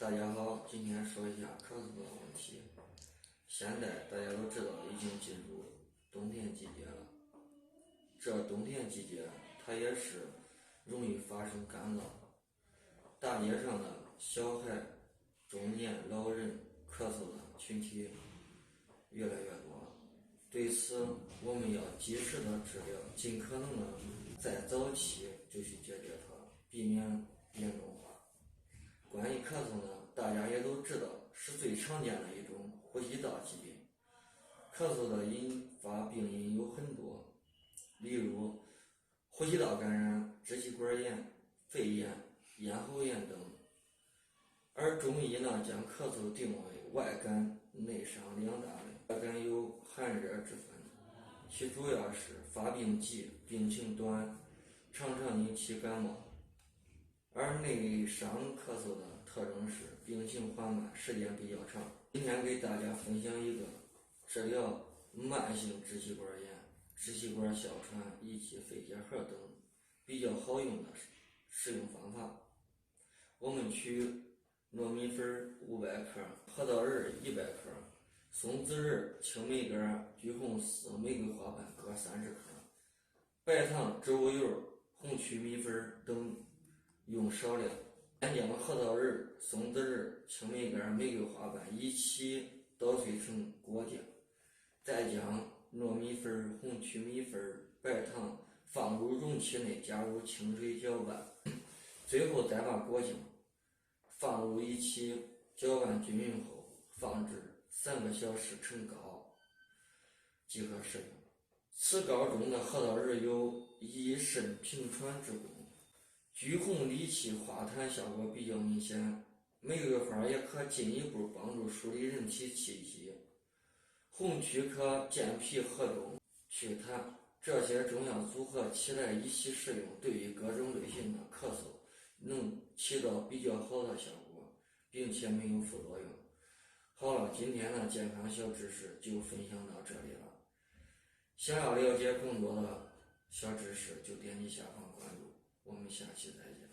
大家好，今天说一下咳嗽的问题。现在大家都知道已经进入冬天季节了，这冬天季节它也是容易发生感冒，大街上的小孩、中年、老人咳嗽的群体越来越多。对此，我们要及时的治疗，尽可能的在早期就去解决它，避免严重化。关于咳嗽呢，大家也都知道是最常见的一种呼吸道疾病。咳嗽的引发病因有很多，例如呼吸道感染、支气管炎、肺炎、咽喉炎等。而中医呢，将咳嗽定为外感、内伤两大类。外感有寒热之分，其主要是发病急、病情短，常常引起感冒。而内伤咳嗽的特征是病情缓慢，时间比较长。今天给大家分享一个治疗慢性支气管炎、支气管哮喘以及肺结核等比较好用的使用方法。我们取糯米粉500克、核桃仁100克、松子仁、青梅干、橘红丝、玫瑰花瓣各30克，白糖、植物油、红曲米粉等用少量。先将核桃仁、松子仁、青梅干、玫瑰花瓣一起捣碎成果酱，再将糯米粉、红曲米粉、白糖放入容器内，加入清水搅拌，最后再把果酱放入一起搅拌均匀后，放置3个小时成膏即可食用。此膏中的核桃仁有益肾平喘之功，橘红理气化痰效果比较明显，玫瑰花也可进一步帮助梳理人体气机，红曲可健脾和中祛痰。这些中药组合起来一起食用，对于各种类型的咳嗽能起到比较好的效果，并且没有副作用。好了，今天的健康小知识就分享到这里了。想要了解更多的小知识，就点击下方关注。我们下期再见。